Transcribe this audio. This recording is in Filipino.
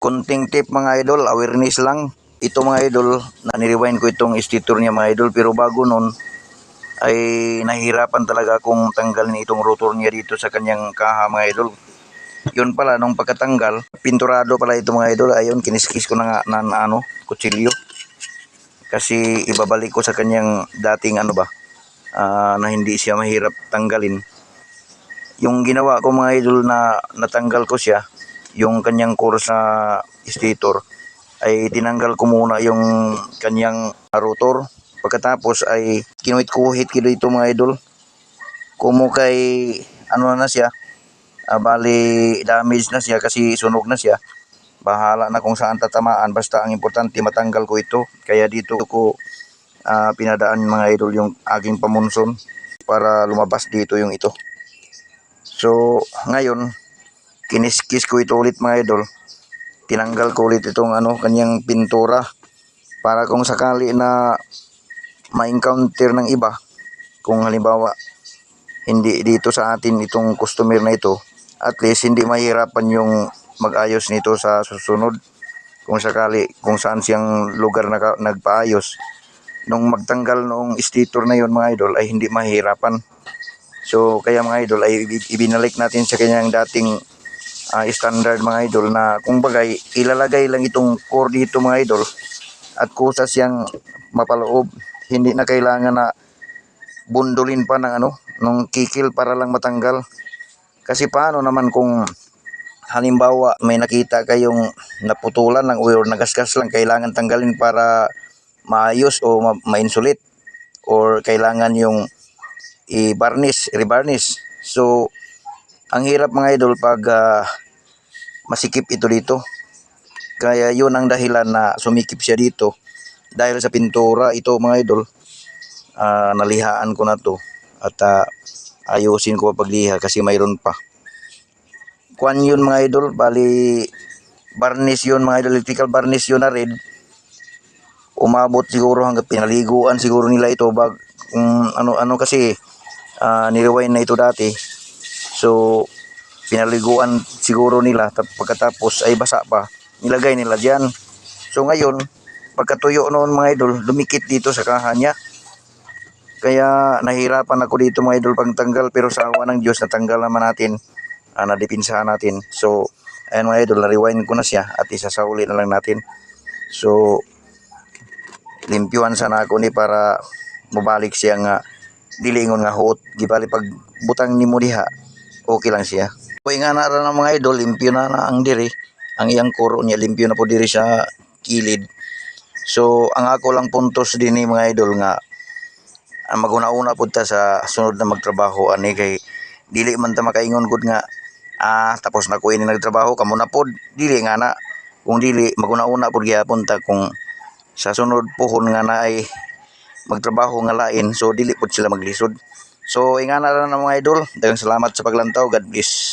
Konting tip mga idol, awareness lang. Ito mga idol, na-rewind ko itong stator niya mga idol, pero bago nun ay nahihirapan talaga akong tanggalin itong rotor niya dito sa kanyang kaha mga idol. Yun pala, nung pagkatanggal, pinturado pala ito mga idol. Ayun, kiniskis ko na nga na kutsilyo. Kasi ibabalik ko sa kanyang dating na hindi siya mahirap tanggalin. Yung ginawa ko mga idol na natanggal ko siya, yung kanyang core sa stator, ay tinanggal ko muna yung kanyang rotor. Pagkatapos ay kinuhit-kuhit ko dito mga idol. Kumo kay na siya, bali damage na siya kasi sunog na siya. Bahala na kung saan tatamaan, basta ang importante matanggal ko ito. Kaya dito ko pinadaan mga idol yung aking pamunson para lumabas dito yung ito. So ngayon, kiniskis ko ito ulit mga idol. Tinanggal ko ulit itong kanyang pintura para kung sakali na ma-encounter ng iba, kung halimbawa hindi dito sa atin itong customer na ito, at least hindi mahirapan yung mag-ayos nito sa susunod. Kung sakali kung saan siyang lugar na nagpaayos, nung magtanggal noong stator na yon mga idol ay hindi mahirapan. So kaya mga idol ay ibinalik natin sa kanyang dating standard mga idol, na kung bagay ilalagay lang itong core dito mga idol at kusa siyang mapaloob. Hindi na kailangan na bundulin pa ng nung kikil para lang matanggal. Kasi paano naman kung halimbawa may nakita kayong naputulan lang or nagasgas lang, kailangan tanggalin para maayos o ma-insulate, or kailangan yung rebarnish. So ang hirap mga idol pag masikip ito dito. Kaya yun ang dahilan na sumikip siya dito. Dahil sa pintura ito mga idol, nalihaan ko na to at ayusin ko pagliha kasi mayroon pa. Kuan yun mga idol, bali varnish yun mga idol, electrical varnish yun na red. Umabot siguro hanggang pinaliguan siguro nila ito ano kasi nirewind na ito dati. So pinaliguan siguro nila, pagkatapos ay basa pa, nilagay nila dyan. So ngayon, pagkatuyo noon mga idol, lumikit dito sa kaha niya. Kaya nahirapan ako dito mga idol pagtanggal, pero sa awa ng Diyos natanggal naman natin, nadipinsahan natin. So ayan mga idol, na-rewind ko na siya at isasauli na lang natin. So limpyuhan sana ako ni para mabalik siya nga dilingon nga huot. Gibali pag butang ni mo diha, okay lang siya. Kung nga na ng mga idol, limpyo na ang diri. Ang iyang kuro niya, limpyo na po diri sa kilid. So ang ako lang puntos din ni mga idol nga, maguna-una po ta sa sunod na magtrabaho ani, kay dili man ta makaingon gud nga tapos na ko ini nagtrabaho kamo na pod, dili nga na. Kung dili, maguna-una pod gyapon ta kung sa sunod pohon nga na ay magtrabaho nga lain, so dili pod sila maglisod. So ingana ra na mga idol, daghang salamat sa paglantaw. God bless.